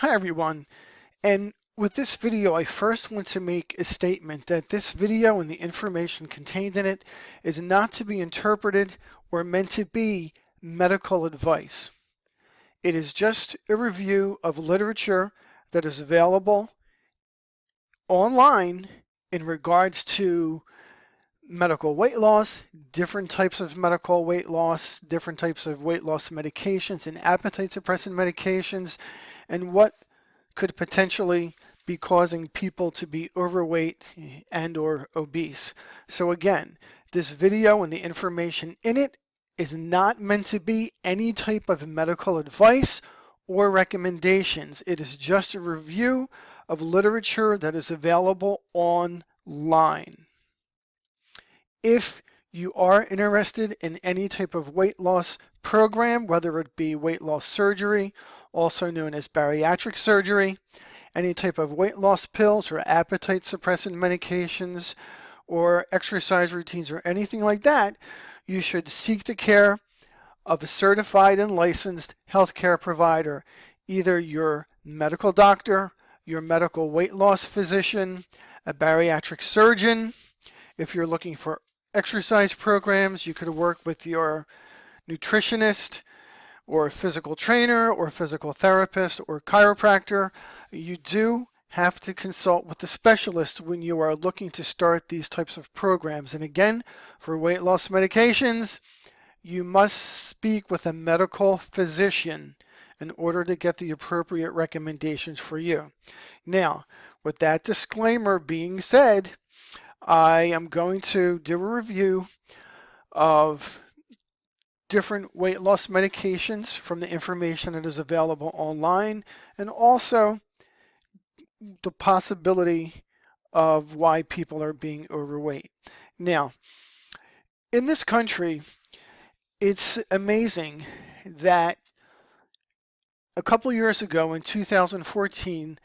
Hi everyone, and with this video I first want to make a statement that this video and the information contained in it is not to be interpreted or meant to be medical advice. It is just a review of literature that is available online in regards to medical weight loss, different types of medical weight loss, different types of weight loss medications and appetite suppressant medications, and what could potentially be causing people to be overweight and or obese. So again, this video and the information in it is not meant to be any type of medical advice or recommendations. It is just a review of literature that is available online. If you are interested in any type of weight loss program, whether it be weight loss surgery, also known as bariatric surgery, any type of weight loss pills or appetite suppressant medications or exercise routines or anything like that, you should seek the care of a certified and licensed healthcare provider, either your medical doctor, your medical weight loss physician, a bariatric surgeon. If you're looking for exercise programs, you could work with your nutritionist or physical trainer or physical therapist or chiropractor. You do have to consult with the specialist when you are looking to start these types of programs. And again, for weight loss medications, you must speak with a medical physician in order to get the appropriate recommendations for you. Now, with that disclaimer being said, I am going to do a review of different weight loss medications from the information that is available online, and also the possibility of why people are being overweight. Now, in this country, it's amazing that a couple years ago in 2014,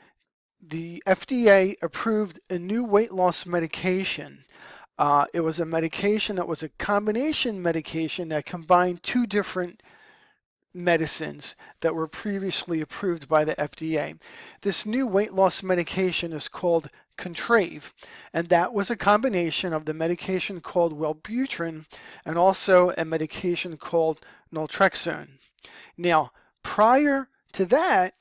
the FDA approved a new weight loss medication. It was a medication that was a combination medication that combined two different medicines that were previously approved by the FDA. This new weight loss medication is called Contrave, and that was a combination of the medication called Wellbutrin and also a medication called naltrexone. Now, prior to that,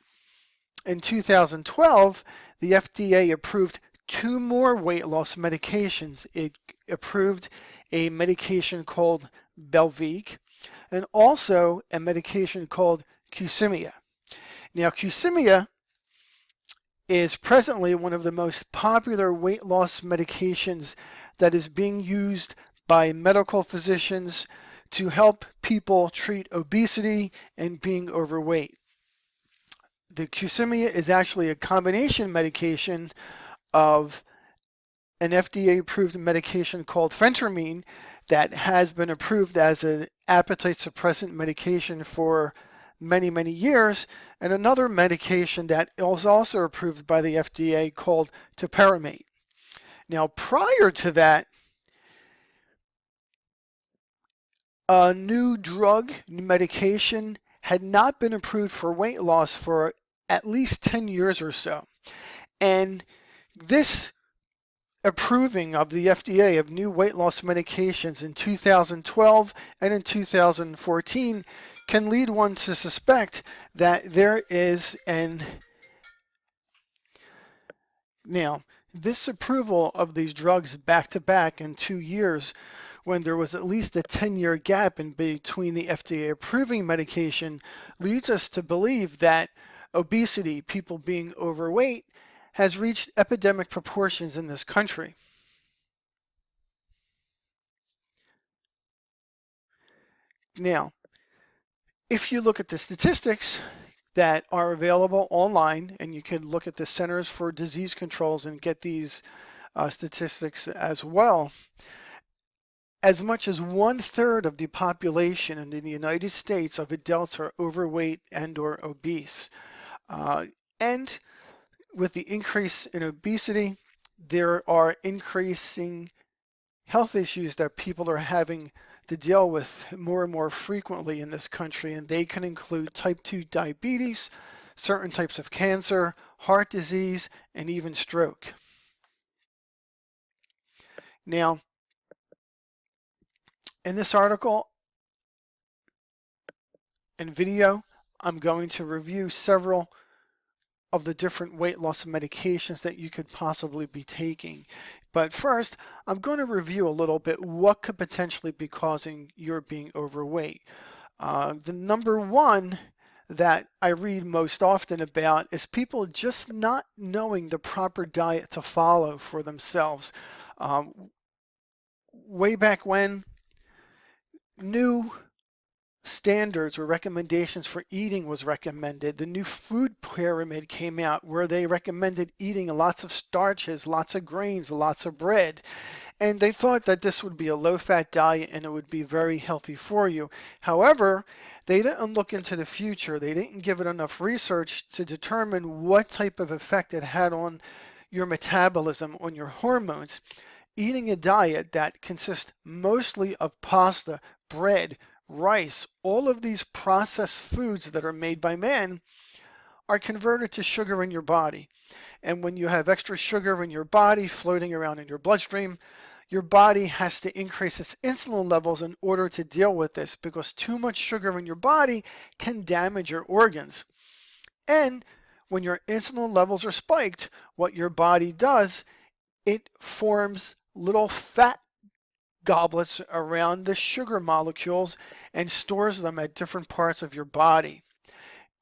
in 2012, the FDA approved two more weight loss medications. It approved a medication called Belviq and also a medication called Qsymia. Now, Qsymia is presently one of the most popular weight loss medications that is being used by medical physicians to help people treat obesity and being overweight. The Qsymia is actually a combination medication of an FDA-approved medication called phentermine that has been approved as an appetite suppressant medication for many, many years, and another medication that was also approved by the FDA called topiramate. Now, prior to that, a new drug, new medication, had not been approved for weight loss for at least 10 years or so. And this approving of the FDA of new weight loss medications in 2012 and in 2014 can lead one to suspect that there is an now this approval of these drugs back to back in 2 years when there was at least a 10-year gap in between the FDA approving medication leads us to believe that obesity, people being overweight, has reached epidemic proportions in this country. Now, if you look at the statistics that are available online, and you can look at the Centers for Disease Controls and get these statistics as well, as much as 1/3 of the population in the United States of adults are overweight and or obese. And with the increase in obesity, there are increasing health issues that people are having to deal with more and more frequently in this country, and they can include type 2 diabetes, certain types of cancer, heart disease, and even stroke. Now, in this article and video, I'm going to review several of the different weight loss medications that you could possibly be taking. But first, I'm going to review a little bit what could potentially be causing your being overweight. The number one that I read most often about is people just not knowing the proper diet to follow for themselves. Um, Way back when, new standards or recommendations for eating was recommended. The new food pyramid came out where they recommended eating lots of starches, lots of grains, lots of bread. And they thought that this would be a low-fat diet and it would be very healthy for you. However, they didn't look into the future. They didn't give it enough research to determine what type of effect it had on your metabolism, on your hormones. Eating a diet that consists mostly of pasta, bread, rice, all of these processed foods that are made by man are converted to sugar in your body. And when you have extra sugar in your body floating around in your bloodstream, your body has to increase its insulin levels in order to deal with this because too much sugar in your body can damage your organs. And when your insulin levels are spiked, what your body does, it forms little fat goblets around the sugar molecules and stores them at different parts of your body.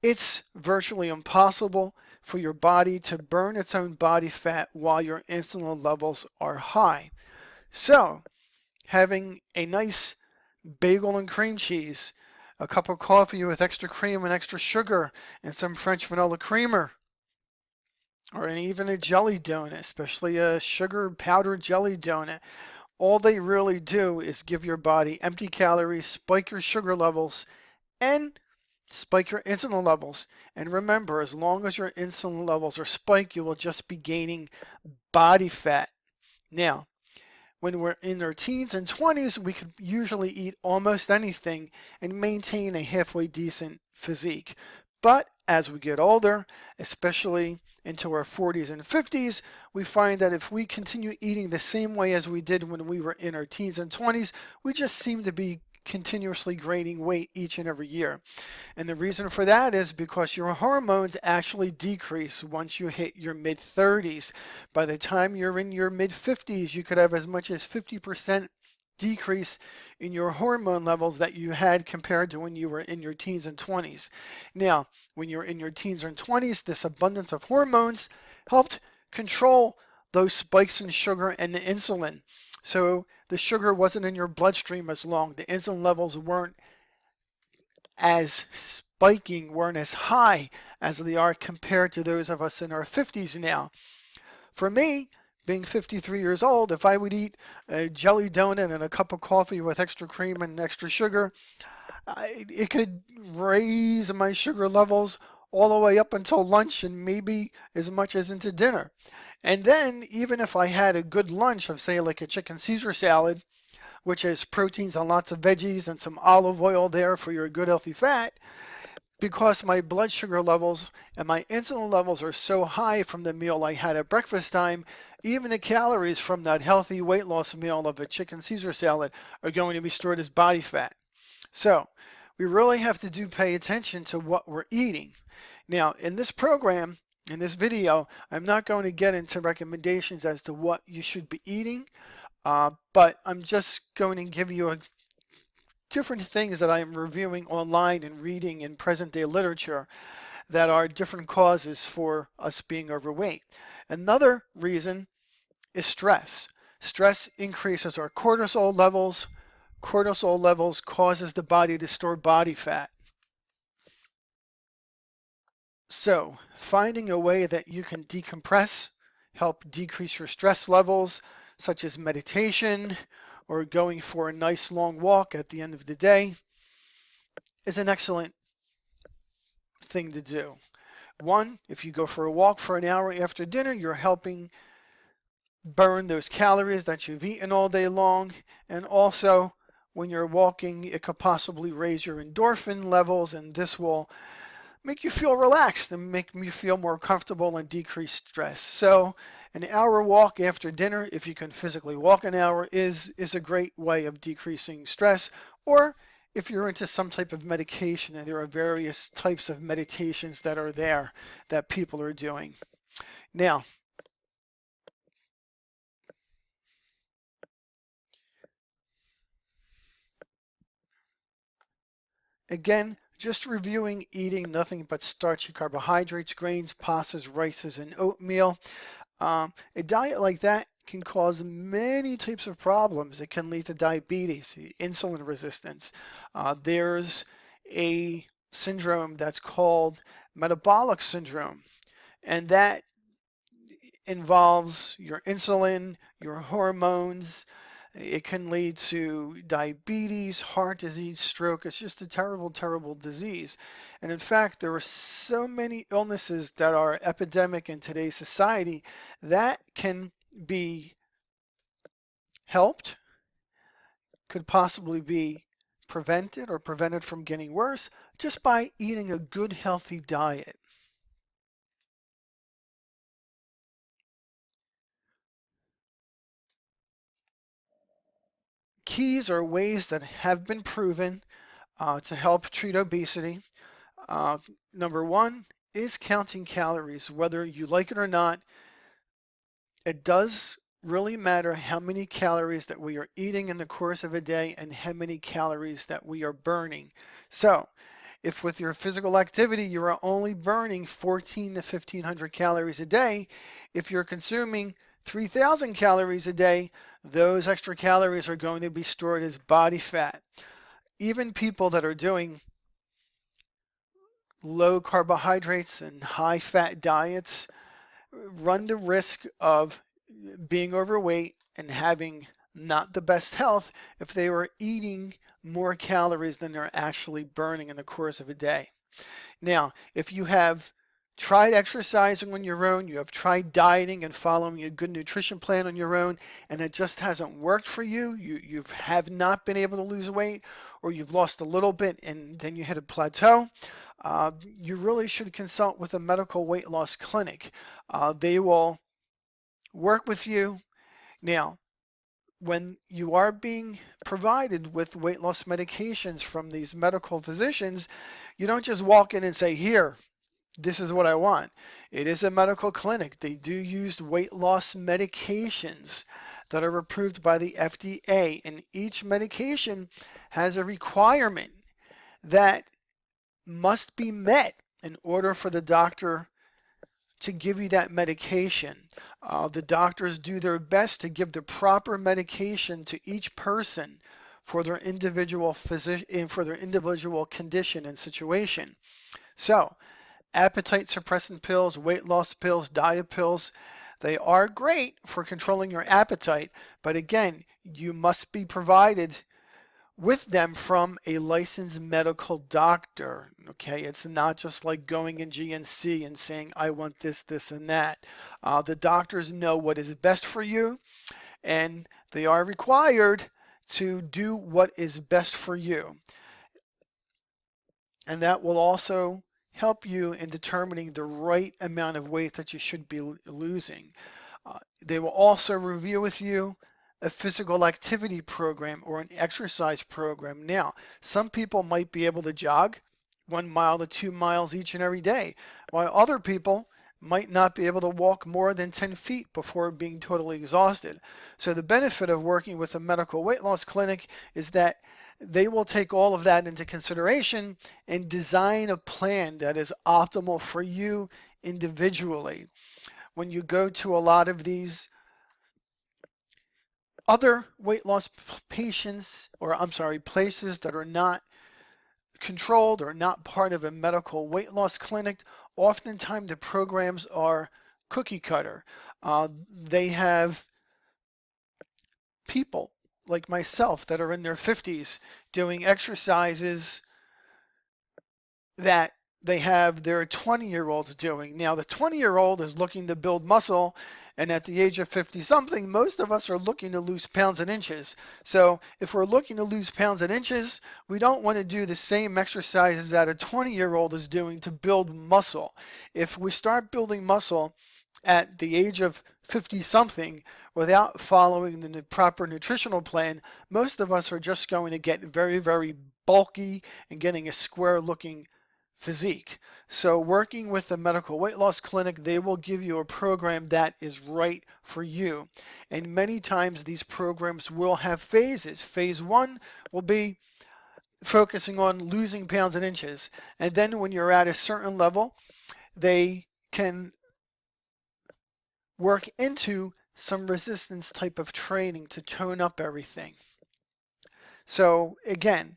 It's virtually impossible for your body to burn its own body fat while your insulin levels are high. So, having a nice bagel and cream cheese, a cup of coffee with extra cream and extra sugar, and some French vanilla creamer, or even a jelly donut, especially a sugar powdered jelly donut, all they really do is give your body empty calories, spike your sugar levels, and spike your insulin levels. And remember, as long as your insulin levels are spiked, you will just be gaining body fat. Now, when we're in our teens and 20s, we could usually eat almost anything and maintain a halfway decent physique. But as we get older, especially into our 40s and 50s, we find that if we continue eating the same way as we did when we were in our teens and 20s, we just seem to be continuously gaining weight each and every year. And the reason for that is because your hormones actually decrease once you hit your mid 30s. By the time you're in your mid 50s, you could have as much as 50% decrease in your hormone levels that you had compared to when you were in your teens and 20s. Now, when you're in your teens and 20s, this abundance of hormones helped control those spikes in sugar and the insulin. So the sugar wasn't in your bloodstream as long. The insulin levels weren't weren't as high as they are compared to those of us in our 50s now. For me, being 53 years old, if I would eat a jelly donut and a cup of coffee with extra cream and extra sugar, it could raise my sugar levels all the way up until lunch and maybe as much as into dinner. And then even if I had a good lunch of, say, like a chicken Caesar salad, which has proteins and lots of veggies and some olive oil there for your good healthy fat, because my blood sugar levels and my insulin levels are so high from the meal I had at breakfast time, even the calories from that healthy weight loss meal of a chicken Caesar salad are going to be stored as body fat. So we really have to pay attention to what we're eating. Now, in this program, in this video, I'm not going to get into recommendations as to what you should be eating, but I'm just going to give you different things that I am reviewing online and reading in present day literature that are different causes for us being overweight. Another reason is stress. Stress increases our cortisol levels. Cortisol levels causes the body to store body fat. So finding a way that you can decompress, help decrease your stress levels, such as meditation or going for a nice long walk at the end of the day, is an excellent thing to do. One, if you go for a walk for an hour after dinner, you're helping burn those calories that you've eaten all day long. And also, when you're walking, it could possibly raise your endorphin levels, and this will make you feel relaxed and make me feel more comfortable and decrease stress. So an hour walk after dinner, if you can physically walk an hour, is a great way of decreasing stress. Or if you're into some type of medication, and there are various types of meditations that are there that people are doing. Now, again, just reviewing eating nothing but starchy carbohydrates, grains, pastas, rices, and oatmeal. A diet like that can cause many types of problems. It can lead to diabetes, insulin resistance. There's a syndrome that's called metabolic syndrome, and that involves your insulin, your hormones. It can lead to diabetes, heart disease, stroke. It's just a terrible, terrible disease. And in fact, there are so many illnesses that are epidemic in today's society that can be helped, could possibly be prevented or prevented from getting worse just by eating a good, healthy diet. Keys are ways that have been proven to help treat obesity. Uh, Number one is counting calories. Whether you like it or not, it does really matter how many calories that we are eating in the course of a day and how many calories that we are burning. So, if with your physical activity you are only burning 14 to 1500 calories a day, if you're consuming 3000 calories a day, those extra calories are going to be stored as body fat. Even people that are doing low carbohydrates and high fat diets run the risk of being overweight and having not the best health if they were eating more calories than they're actually burning in the course of a day. Now, if you have tried exercising on your own, you have tried dieting and following a good nutrition plan on your own, and it just hasn't worked for you, you have not been able to lose weight, or you've lost a little bit and then you hit a plateau, you really should consult with a medical weight loss clinic. They will work with you. Now, when you are being provided with weight loss medications from these medical physicians, you don't just walk in and say, here, this is what I want. It is a medical clinic. They do use weight loss medications that are approved by the FDA, and each medication has a requirement that must be met in order for the doctor to give you that medication. The doctors do their best to give the proper medication to each person for their individual physician, for their individual condition and situation. So, appetite suppressant pills, weight loss pills, diet pills, they are great for controlling your appetite, but again, you must be provided with them from a licensed medical doctor. Okay, it's not just like going in GNC and saying, I want this, this, and that. The doctors know what is best for you, and they are required to do what is best for you. And that will also help you in determining the right amount of weight that you should be losing. They will also review with you a physical activity program or an exercise program. Now, some people might be able to jog 1 mile to 2 miles each and every day, while other people might not be able to walk more than 10 feet before being totally exhausted. So the benefit of working with a medical weight loss clinic is that they will take all of that into consideration and design a plan that is optimal for you individually. When you go to a lot of these other weight loss patients, or I'm sorry, places that are not controlled or not part of a medical weight loss clinic, oftentimes the programs are cookie cutter. They have people like myself that are in their 50s doing exercises that they have their 20-year-olds doing. Now, the 20-year-old is looking to build muscle, and at the age of 50 something, most of us are looking to lose pounds and inches. So, if we're looking to lose pounds and inches, we don't want to do the same exercises that a 20-year-old is doing to build muscle. If we start building muscle at the age of 50 something without following the proper nutritional plan, most of us are just going to get very, very bulky and getting a square looking physique. So working with the medical weight loss clinic, they will give you a program that is right for you. And many times these programs will have phases. Phase one will be focusing on losing pounds and inches. And then when you're at a certain level, they can work into some resistance type of training to tone up everything. So again,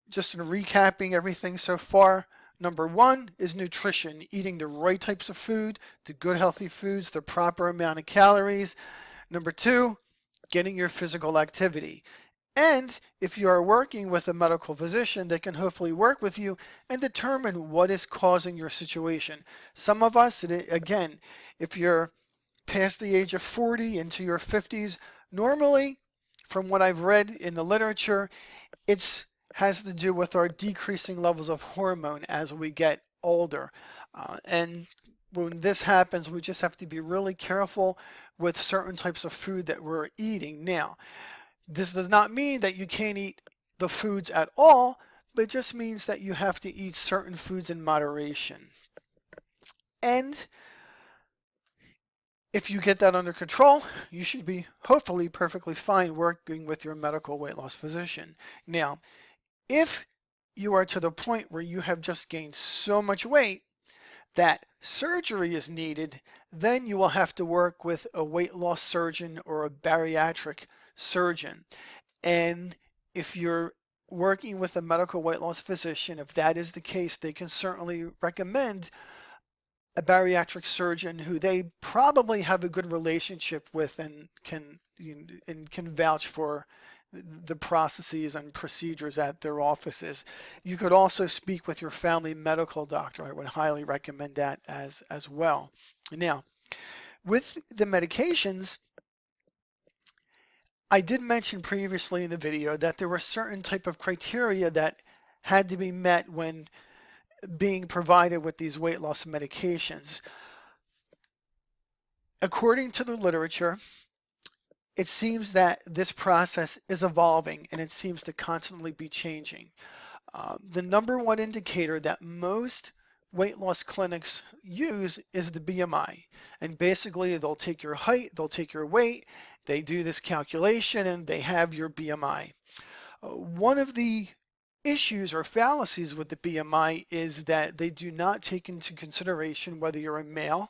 just in recapping everything so far, number one is nutrition, eating the right types of food, the good healthy foods, the proper amount of calories. Number two, getting your physical activity. And if you are working with a medical physician, they can hopefully work with you and determine what is causing your situation. Some of us, again, if you're past the age of 40 into your 50s, normally, from what I've read in the literature, it has to do with our decreasing levels of hormone as we get older. And when this happens, we just have to be really careful with certain types of food that we're eating. Now, this does not mean that you can't eat the foods at all, but it just means that you have to eat certain foods in moderation. And if you get that under control, you should be hopefully perfectly fine working with your medical weight loss physician. Now, if you are to the point where you have just gained so much weight that surgery is needed, then you will have to work with a weight loss surgeon or a bariatric surgeon. And if you're working with a medical weight loss physician, if that is the case, they can certainly recommend a bariatric surgeon who they probably have a good relationship with and can vouch for the processes and procedures at their offices. You could also speak with your family medical doctor. I would highly recommend that as well. Now, with the medications, I did mention previously in the video that there were certain type of criteria that had to be met when being provided with these weight loss medications. According to the literature, it seems that this process is evolving and it seems to constantly be changing. The number one indicator that most weight loss clinics use is the BMI. And basically, they'll take your height, they'll take your weight, they do this calculation, and they have your BMI. One of the issues or fallacies with the BMI is that they do not take into consideration whether you're a male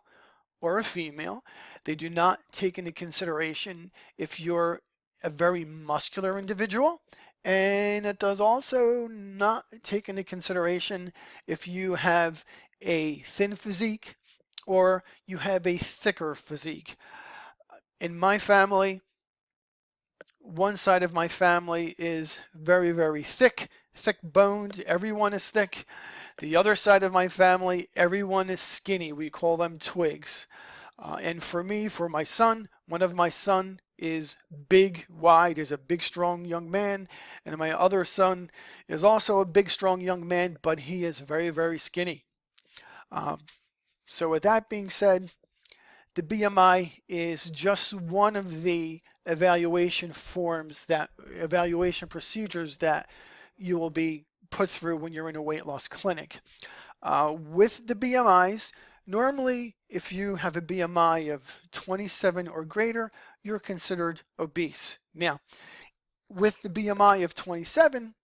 or a female. They do not take into consideration if you're a very muscular individual. And it does also not take into consideration if you have a thin physique or you have a thicker physique. In my family, one side of my family is very, very thick, thick boned. Everyone is thick. The other side of my family, everyone is skinny. We call them twigs. And for me, for my son, one of my son is big, wide, is a big, strong young man. And my other son is also a big, strong young man, but he is very, very skinny. Um, so with that being said, the BMI is just one of the evaluation procedures that you will be put through when you're in a weight loss clinic. With the BMIs, normally if you have a BMI of 27 or greater, you're considered obese. Now, with the BMI of 27,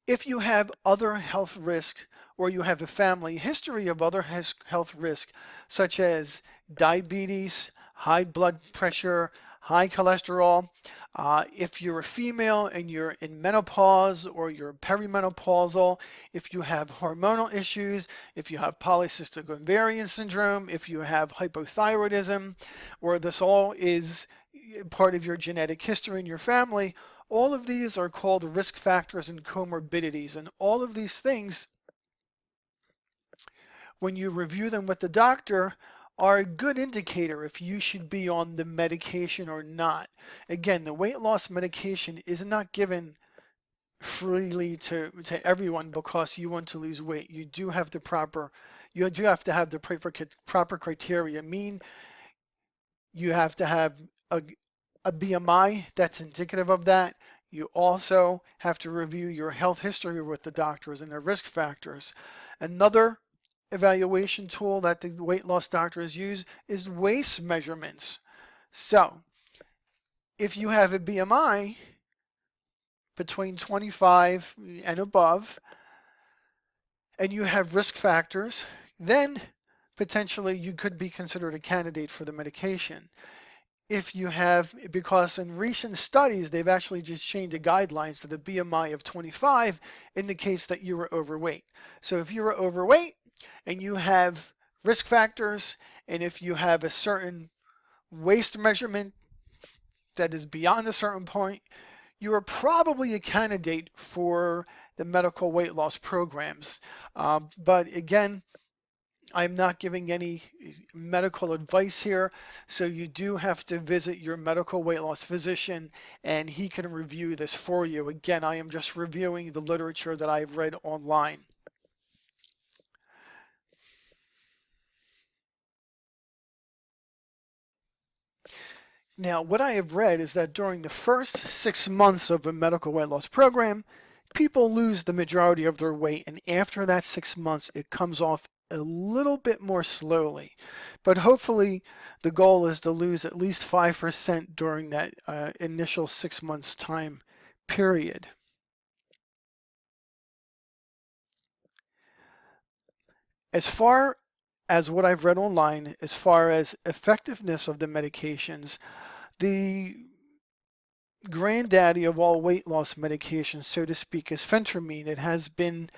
if you have other health risk or you have a family history of other health risk, such as diabetes, high blood pressure, high cholesterol, if you're a female and you're in menopause or you're perimenopausal, if you have hormonal issues, if you have polycystic ovarian syndrome, if you have hypothyroidism, or this all is part of your genetic history in your family, all of these are called risk factors and comorbidities, and all of these things when you review them with the doctor, are a good indicator if you should be on the medication or not. Again, the weight loss medication is not given freely to everyone because you want to lose weight. You do have to have the proper criteria. Mean you have to have a BMI that's indicative of that. You also have to review your health history with the doctors and their risk factors. Another evaluation tool that the weight loss doctors use is waist measurements. So if you have a BMI between 25 and above, and you have risk factors, then potentially you could be considered a candidate for the medication. If you have, because in recent studies, they've actually just changed the guidelines to the BMI of 25 indicates that you were overweight. So if you were overweight and you have risk factors, and if you have a certain waist measurement that is beyond a certain point, you are probably a candidate for the medical weight loss programs. But again, I'm not giving any medical advice here, so you do have to visit your medical weight loss physician and he can review this for you. Again, I am just reviewing the literature that I've read online. Now, what I have read is that during the first 6 months of a medical weight loss program, people lose the majority of their weight, and after that 6 months, it comes off a little bit more slowly. But hopefully, the goal is to lose at least 5% during that initial 6 months time period. As far as what I've read online, as far as effectiveness of the medications, the granddaddy of all weight loss medications, so to speak, is phentermine. It has been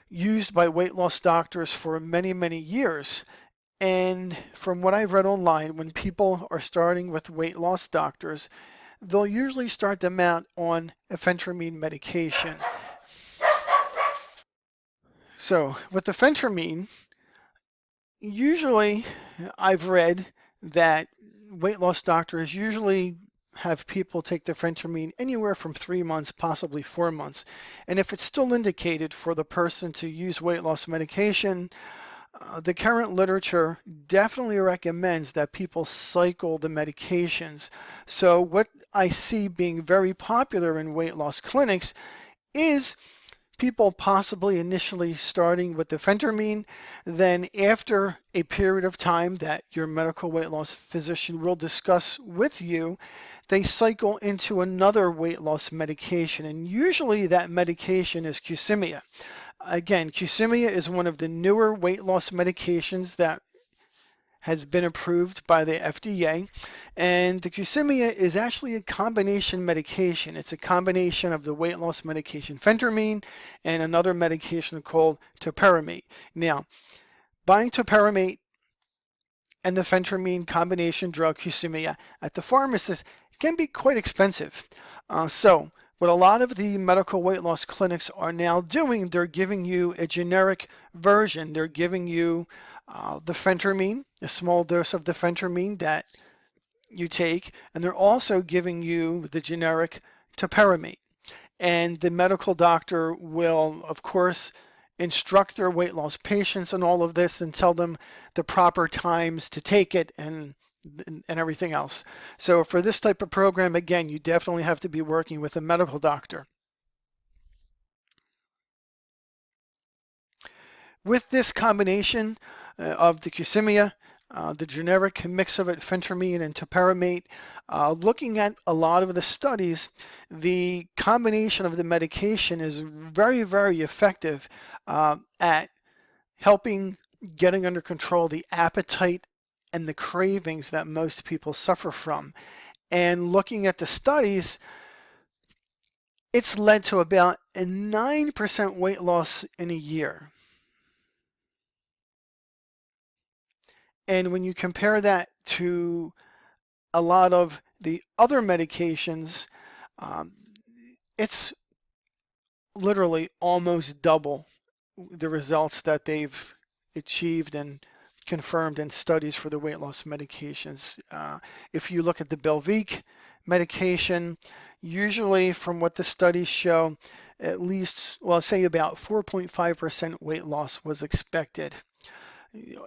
used by weight loss doctors for many, many years. And from what I've read online, when people are starting with weight loss doctors, they'll usually start them out on a phentermine medication. So with the phentermine, usually I've read that weight loss doctors usually have people take the phentermine anywhere from 3 months, possibly 4 months. And if it's still indicated for the person to use weight loss medication, the current literature definitely recommends that people cycle the medications. So what I see being very popular in weight loss clinics is people possibly initially starting with the phentermine, then after a period of time that your medical weight loss physician will discuss with you, they cycle into another weight loss medication, and usually that medication is Qsymia. Again, Qsymia is one of the newer weight loss medications that has been approved by the FDA, and the Qsymia is actually a combination medication. It's a combination of the weight loss medication phentermine and another medication called topiramate. Now, buying topiramate and the phentermine combination drug Qsymia at the pharmacist can be quite expensive. So what a lot of the medical weight loss clinics are now doing, they're giving you a generic version. They're giving you the phentermine, a small dose of the phentermine that you take, and they're also giving you the generic topiramate. And the medical doctor will, of course, instruct their weight loss patients on all of this and tell them the proper times to take it and everything else. So for this type of program, again, you definitely have to be working with a medical doctor. With this combination of the Qsymia, the generic mix of it, phentermine and topiramate, looking at a lot of the studies, the combination of the medication is very, very effective at helping getting under control the appetite and the cravings that most people suffer from. And looking at the studies, it's led to about a 9% weight loss in a year. And when you compare that to a lot of the other medications, um, it's literally almost double the results that they've achieved and confirmed in studies for the weight loss medications. If you look at the Belviq medication, usually from what the studies show, at least, well, say about 4.5% weight loss was expected.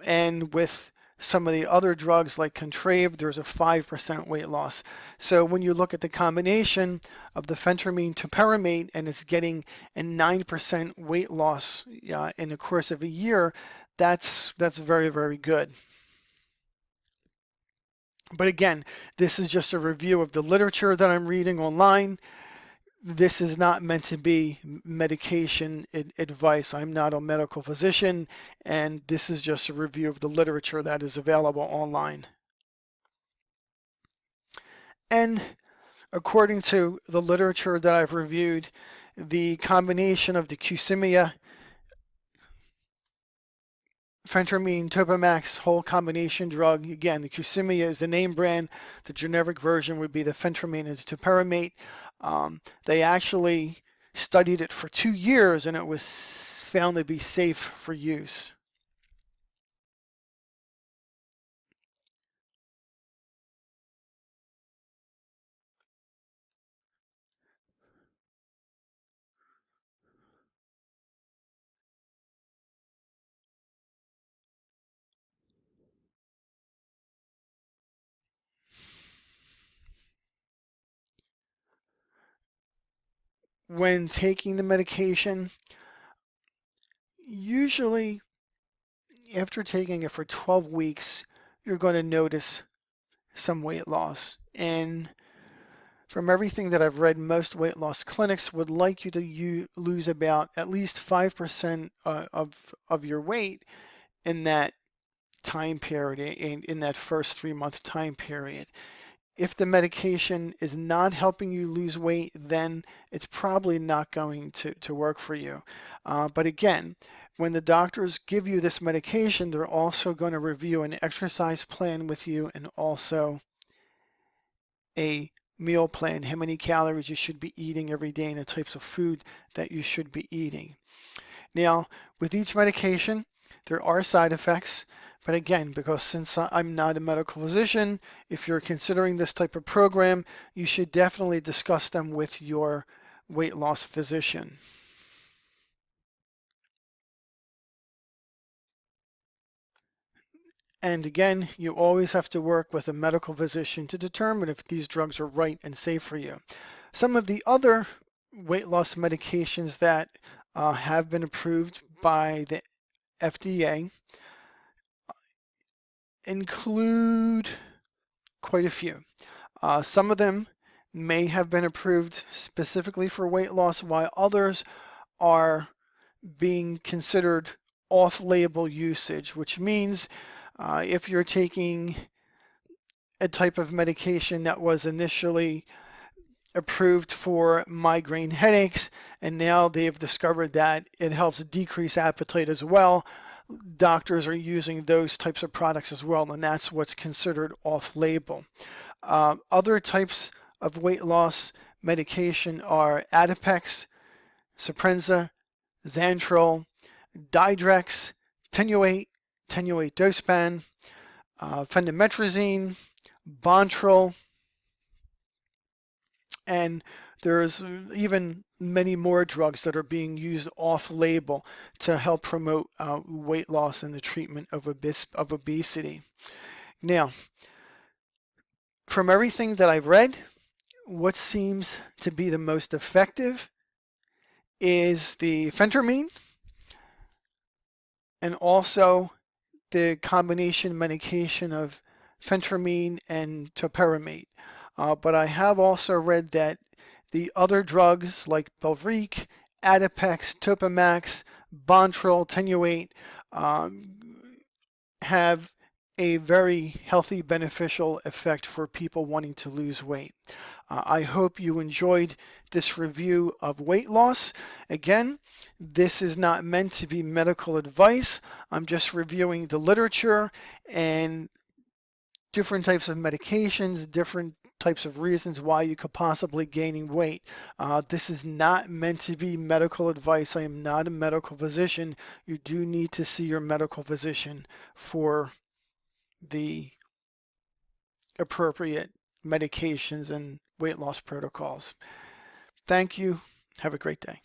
And with some of the other drugs like Contrave, there's a 5% weight loss. So when you look at the combination of the phentermine topiramate and it's getting a 9% weight loss in the course of a year, that's very, very good. But again, this is just a review of the literature that I'm reading online. This is not meant to be medication advice. I'm not a medical physician, and this is just a review of the literature that is available online. And according to the literature that I've reviewed, the combination of the Qsymia, phentermine, Topamax whole combination drug, again, the Qsymia is the name brand. The generic version would be the phentermine and topiramate. They actually studied it for 2 years and it was found to be safe for use. When taking the medication, usually after taking it for 12 weeks, you're going to notice some weight loss. And from everything that I've read, most weight loss clinics would like you to lose about at least 5% of your weight in that time period, in that first 3-month time period. If the medication is not helping you lose weight, then it's probably not going to work for you. But again, when the doctors give you this medication, they're also going to review an exercise plan with you and also a meal plan, how many calories you should be eating every day and the types of food that you should be eating. Now, with each medication, there are side effects. But again, because since I'm not a medical physician, if you're considering this type of program, you should definitely discuss them with your weight loss physician. And again, you always have to work with a medical physician to determine if these drugs are right and safe for you. Some of the other weight loss medications that have been approved by the FDA include quite a few. Some of them may have been approved specifically for weight loss, while others are being considered off-label usage, which means if you're taking a type of medication that was initially approved for migraine headaches, and now they've discovered that it helps decrease appetite as well, doctors are using those types of products as well, and that's what's considered off-label. Other types of weight loss medication are Adipex, Suprenza, Xantril, Didrex, Tenuate, Tenuate Dospan, Phendimetrazine, Bontril, and there's even many more drugs that are being used off-label to help promote weight loss and the treatment of obesity. Now, from everything that I've read, what seems to be the most effective is the phentermine and also the combination medication of phentermine and topiramate. But I have also read that the other drugs like Belviq, Adipex, Topamax, Bontril, Tenuate have a very healthy, beneficial effect for people wanting to lose weight. I hope you enjoyed this review of weight loss. Again, this is not meant to be medical advice. I'm just reviewing the literature and different types of medications, different types of reasons why you could possibly gaining weight. This is not meant to be medical advice. I am not a medical physician. You do need to see your medical physician for the appropriate medications and weight loss protocols. Thank you. Have a great day.